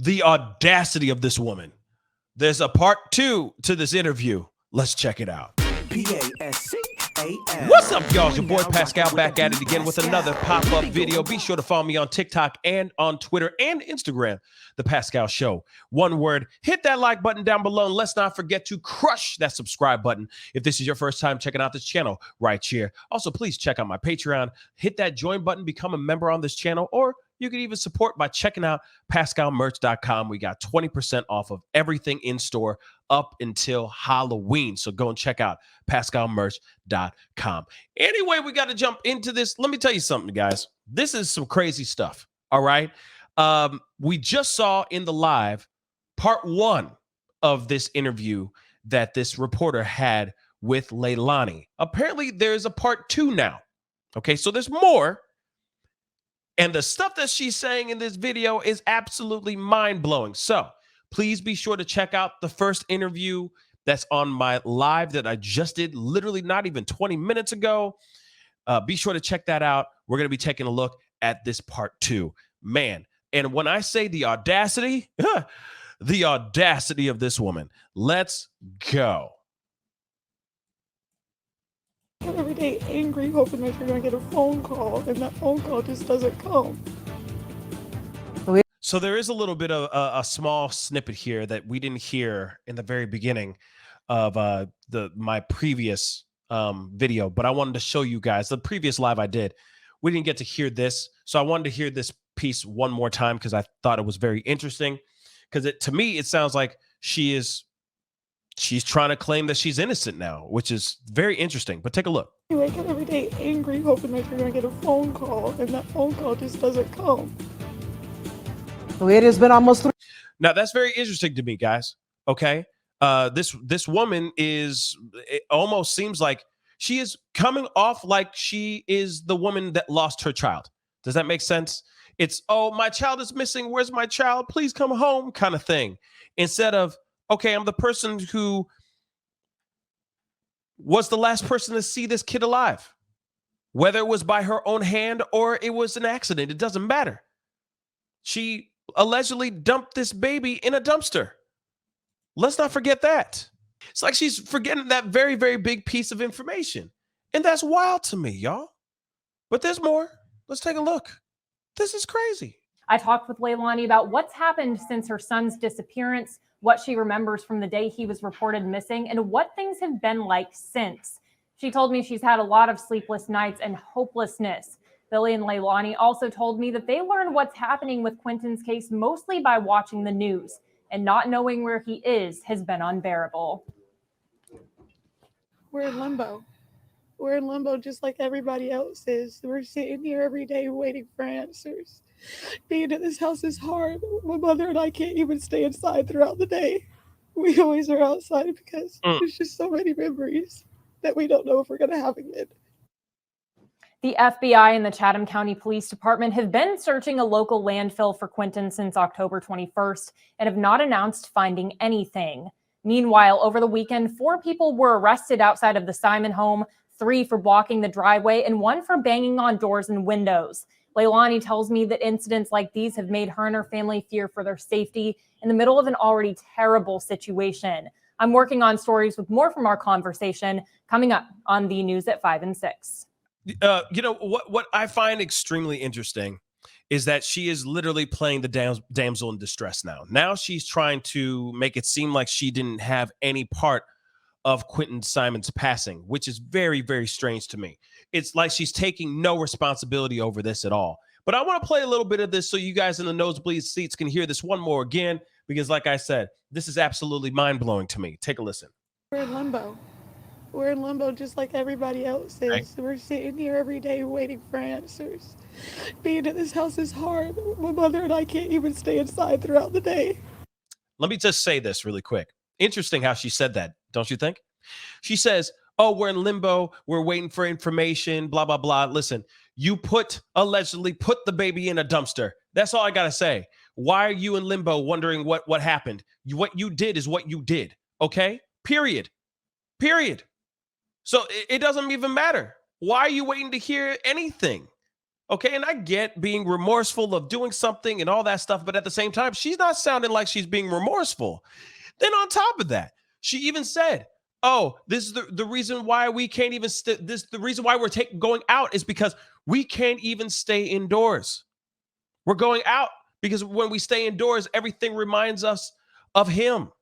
The audacity of this woman. There's a part 2 to this interview. Let's check it out. P-A-S-C-A-L. What's up, y'all? It's your boy Pascal back at it again with another pop-up video. Be sure to follow me on TikTok and on Twitter and Instagram, The Pascal Show. One word, hit that like button down below, and let's not forget to crush that subscribe button if this is your first time checking out this channel right here. Also, please check out my Patreon. Hit that join button, become a member on this channel, or you can even support by checking out pascalmerch.com. We got 20% off of everything in store up until Halloween. So go and check out pascalmerch.com. Anyway, we got to jump into this. Let me tell you something, guys. This is some crazy stuff. All right. We just saw in the live part 1 of this interview that this reporter had with Leilani. Apparently, there's a part 2 now. Okay, so there's more. And the stuff that she's saying in this video is absolutely mind-blowing. So please be sure to check out the first interview that's on my live that I just did literally not even 20 minutes ago. Be sure to check that out. We're going to be taking a look at this part 2. Man, and when I say the audacity, the audacity of this woman. Let's go. Every day angry, hoping that you're going to get a phone call, and that phone call just doesn't come. So there is a little bit of a small snippet here that we didn't hear in the very beginning of my previous video, but I wanted to show you guys the previous live I did. We didn't get to hear this, so I wanted to hear this piece one more time because I thought it was very interesting. Because to me, it sounds like she's trying to claim that she's innocent now, which is very interesting. But take a look. You wake up every day angry, hoping that you're going to get a phone call, and that phone call just doesn't come. It has been almost 3. Now, that's very interesting to me, guys. Okay. This woman it almost seems like she is coming off like she is the woman that lost her child. Does that make sense? It's, oh, my child is missing. Where's my child? Please come home kind of thing. Instead of, okay, I'm the person who was the last person to see this kid alive. Whether it was by her own hand or it was an accident, it doesn't matter. She allegedly dumped this baby in a dumpster. Let's not forget that. It's like she's forgetting that very, very big piece of information. And that's wild to me, y'all. But there's more. Let's take a look. This is crazy. I talked with Leilani about what's happened since her son's disappearance, what she remembers from the day he was reported missing, and what things have been like since. She told me she's had a lot of sleepless nights and hopelessness. Billy and Leilani also told me that they learned what's happening with Quinton's case mostly by watching the news, and not knowing where he is has been unbearable. We're in limbo. We're in limbo just like everybody else is. We're sitting here every day waiting for answers. Being in this house is hard. My mother and I can't even stay inside throughout the day. We always are outside because there's just so many memories that we don't know if we're going to have again. The FBI and the Chatham County Police Department have been searching a local landfill for Quinton since October 21st and have not announced finding anything. Meanwhile, over the weekend, 4 people were arrested outside of the Simon home, 3 for blocking the driveway, and 1 for banging on doors and windows. Leilani tells me that incidents like these have made her and her family fear for their safety in the middle of an already terrible situation. I'm working on stories with more from our conversation coming up on the news at 5 and 6. You know, what I find extremely interesting is that she is literally playing the damsel in distress now. Now she's trying to make it seem like she didn't have any part of Quinton Simon's passing, which is very, very strange to me. It's like she's taking no responsibility over this at all. But I want to play a little bit of this so you guys in the nosebleed seats can hear this one more again, because like I said, this is absolutely mind-blowing to me. Take a listen. We're in limbo. We're in limbo just like everybody else is. Right. We're sitting here every day waiting for answers. Being in this house is hard. My mother and I can't even stay inside throughout the day. Let me just say this really quick. Interesting how she said that, don't you think? She says, oh, we're in limbo. We're waiting for information, blah, blah, blah. Listen, you allegedly put the baby in a dumpster. That's all I got to say. Why are you in limbo wondering what happened? What you did is what you did. Okay? Period. So it doesn't even matter. Why are you waiting to hear anything? Okay, and I get being remorseful of doing something and all that stuff, but at the same time, she's not sounding like she's being remorseful. Then on top of that, she even said, "Oh, this is the reason why we can't even the reason why we're going out is because we can't even stay indoors. We're going out because when we stay indoors, everything reminds us of him."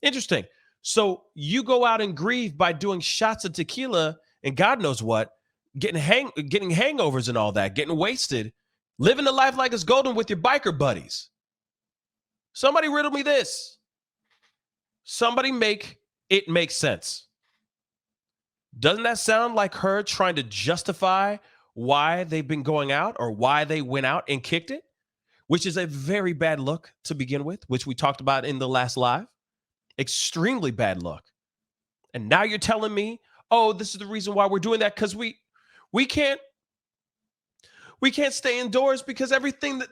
Interesting. So you go out and grieve by doing shots of tequila and God knows what, getting hangovers and all that, getting wasted, living the life like it's golden with your biker buddies. Somebody riddle me this. Somebody make it make sense. Doesn't that sound like her trying to justify why they've been going out or why they went out and kicked it, which is a very bad look to begin with, which we talked about in the last live. Extremely bad look. And now you're telling me, oh, this is the reason why we're doing that because we can't stay indoors because everything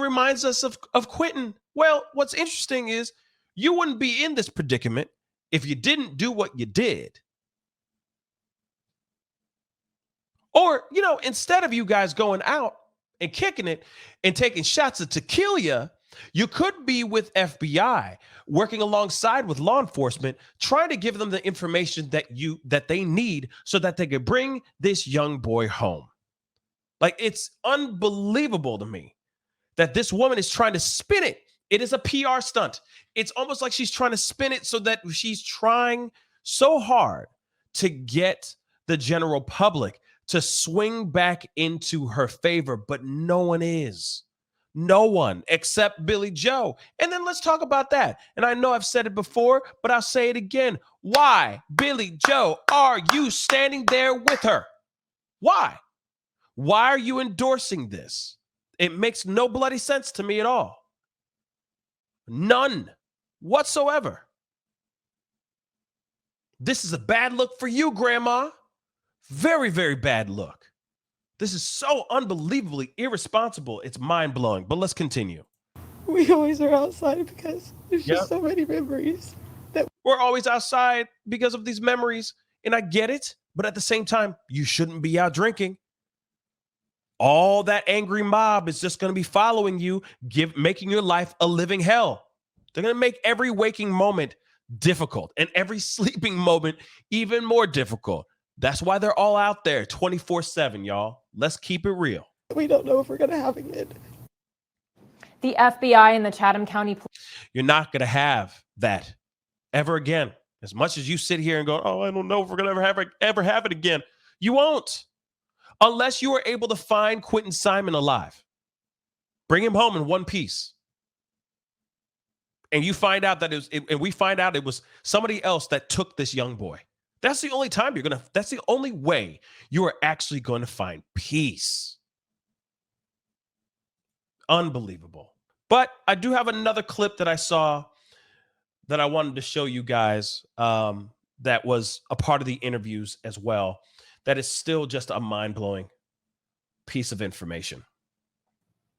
reminds us of Quinton. Well, what's interesting is you wouldn't be in this predicament if you didn't do what you did. Or, instead of you guys going out and kicking it and taking shots of tequila, you could be with FBI working alongside with law enforcement, trying to give them the information that they need so that they could bring this young boy home. Like, it's unbelievable to me that this woman is trying to spin it. It is a PR stunt. It's almost like she's trying to spin it so that she's trying so hard to get the general public to swing back into her favor, but no one is. No one except Billy Joe. And then let's talk about that. And I know I've said it before, but I'll say it again. Why, Billy Joe, are you standing there with her? Why? Why are you endorsing this? It makes no bloody sense to me at all. None whatsoever. This is a bad look for you, Grandma. Very, very bad look. This is so unbelievably irresponsible. It's mind-blowing. But let's continue. We always are outside because there's just so many memories. We're always outside because of these memories. And I get it. But at the same time, you shouldn't be out drinking. All that angry mob is just going to be following you, making your life a living hell. They're going to make every waking moment difficult and every sleeping moment even more difficult. That's why they're all out there 24/7, y'all. Let's keep it real. We don't know if we're going to have a kid. The FBI and the Chatham County You're not going to have that ever again. As much as you sit here and go, oh, I don't know if we're going to ever have it again. You won't. Unless you are able to find Quinton Simon alive. Bring him home in one piece. And you find out that we find out it was somebody else that took this young boy. That's the only time that's the only way you are actually going to find peace. Unbelievable. But I do have another clip that I saw that I wanted to show you guys that was a part of the interviews as well. That is still just a mind-blowing piece of information.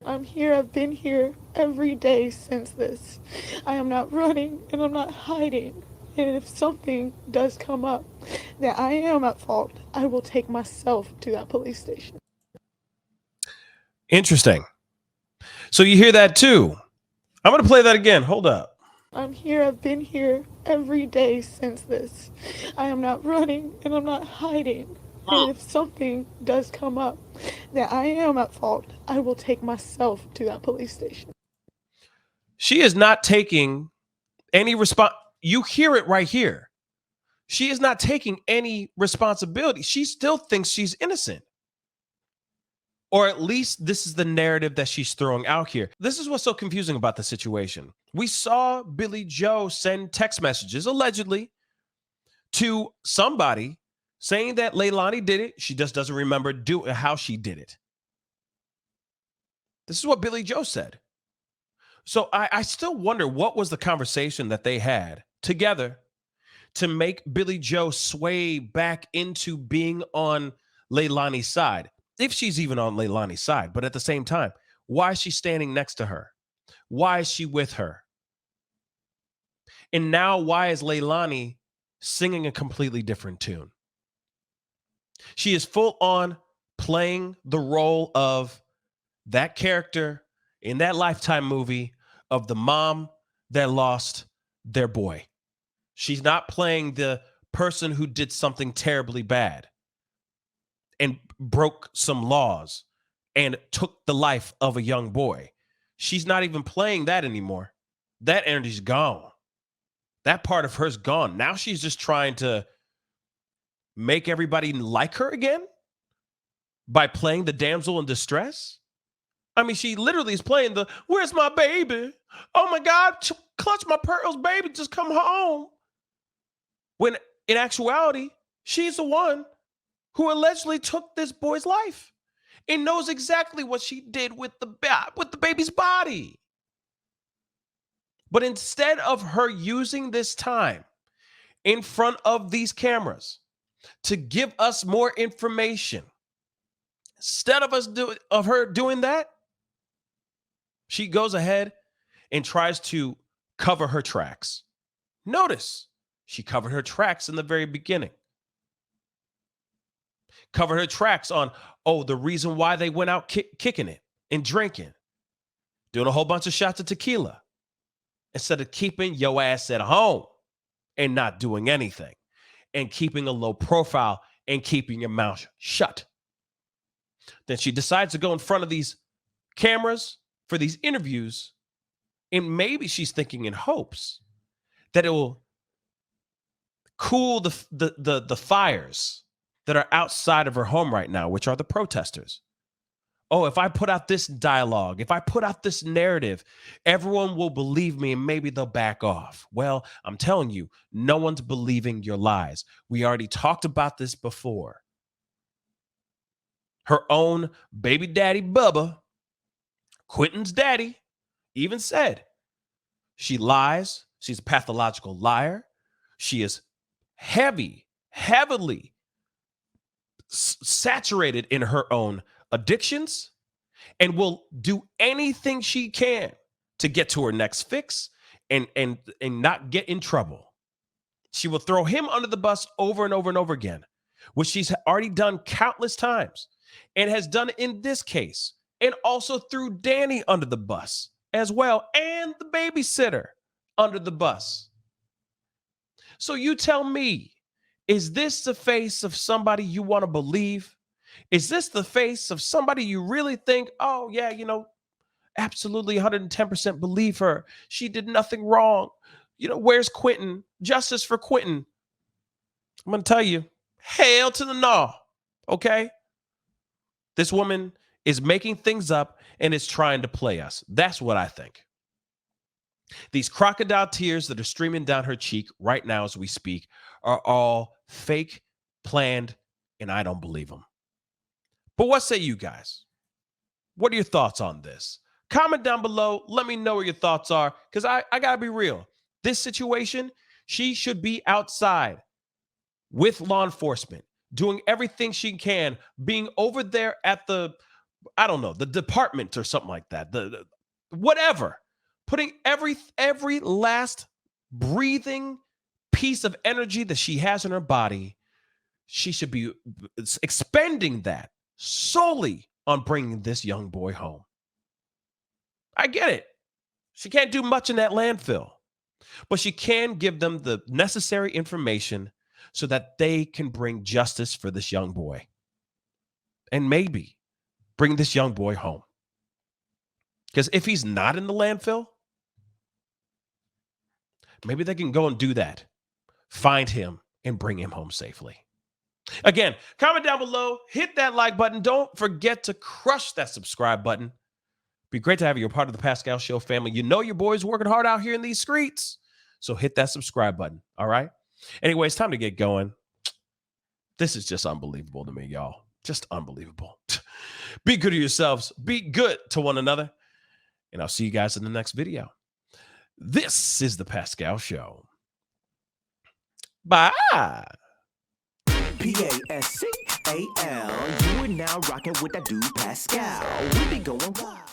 I'm here. I've been here every day since this. I am not running and I'm not hiding. And if something does come up that I am at fault, I will take myself to that police station. Interesting. So you hear that too. I'm going to play that again. Hold up. I'm here. I've been here every day since this. I am not running and I'm not hiding. And if something does come up that I am at fault, I will take myself to that police station. She is not taking any response. You hear it right here. She is not taking any responsibility. She still thinks she's innocent. Or at least this is the narrative that she's throwing out here. This is what's so confusing about the situation. We saw Billy Joe send text messages, allegedly, to somebody saying that Leilani did it. She just doesn't remember how she did it. This is what Billy Joe said. So I still wonder what was the conversation that they had together to make Billy Joe sway back into being on Leilani's side, if she's even on Leilani's side. But at the same time, why is she standing next to her? Why is she with her? And now why is Leilani singing a completely different tune? She is full on playing the role of that character in that Lifetime movie of the mom that lost their boy. She's not playing the person who did something terribly bad and broke some laws and took the life of a young boy. She's not even playing that anymore. That energy's gone. That part of her's gone. Now she's just trying to make everybody like her again by playing the damsel in distress. I mean, she literally is playing the, where's my baby? Oh my God, clutch my pearls, baby, just come home. When in actuality, she's the one who allegedly took this boy's life and knows exactly what she did with the baby's body. But instead of her using this time in front of these cameras to give us more information, instead of her doing that, she goes ahead and tries to cover her tracks. Notice, she covered her tracks in the very beginning. Covered her tracks on, the reason why they went out kicking it and drinking, doing a whole bunch of shots of tequila, instead of keeping your ass at home and not doing anything and keeping a low profile and keeping your mouth shut. Then she decides to go in front of these cameras for these interviews, and maybe she's thinking in hopes that it will cool the fires that are outside of her home right now, which are the protesters. Oh, if I put out this dialogue, if I put out this narrative, everyone will believe me and maybe they'll back off. Well, I'm telling you, no one's believing your lies. We already talked about this before. Her own baby daddy, Bubba, Quinton's daddy, even said she lies. She's a pathological liar. She is heavily saturated in her own addictions and will do anything she can to get to her next fix and not get in trouble. She will throw him under the bus over and over and over again, which she's already done countless times and has done in this case, and also threw Danny under the bus as well, and the babysitter under the bus. So you tell me, is this the face of somebody you want to believe? Is this the face of somebody you really think, oh, yeah, absolutely 110% believe her. She did nothing wrong. Where's Quinton? Justice for Quinton. I'm going to tell you, hell to the no, okay? This woman is making things up and is trying to play us. That's what I think. These crocodile tears that are streaming down her cheek right now as we speak are all fake, planned, and I don't believe them. But what say you guys? What are your thoughts on this? Comment down below. Let me know what your thoughts are, because I got to be real. This situation, she should be outside with law enforcement, doing everything she can, being over there at the department or something like that, the whatever, putting every last breathing piece of energy that she has in her body. She should be expending that solely on bringing this young boy home. I get it. She can't do much in that landfill, but she can give them the necessary information so that they can bring justice for this young boy and maybe bring this young boy home. Because if he's not in the landfill, maybe they can go and do that, find him and bring him home safely. Again, comment down below, hit that like button. Don't forget to crush that subscribe button. Be great to have you a part of the Pascal Show family. Your boy's working hard out here in these streets. So hit that subscribe button. All right. Anyway, it's time to get going. This is just unbelievable to me, y'all. Just unbelievable. Be good to yourselves. Be good to one another. And I'll see you guys in the next video. This is the Pascal Show. Bye. Pascal, you are now rocking with that dude Pascal. We be going wild.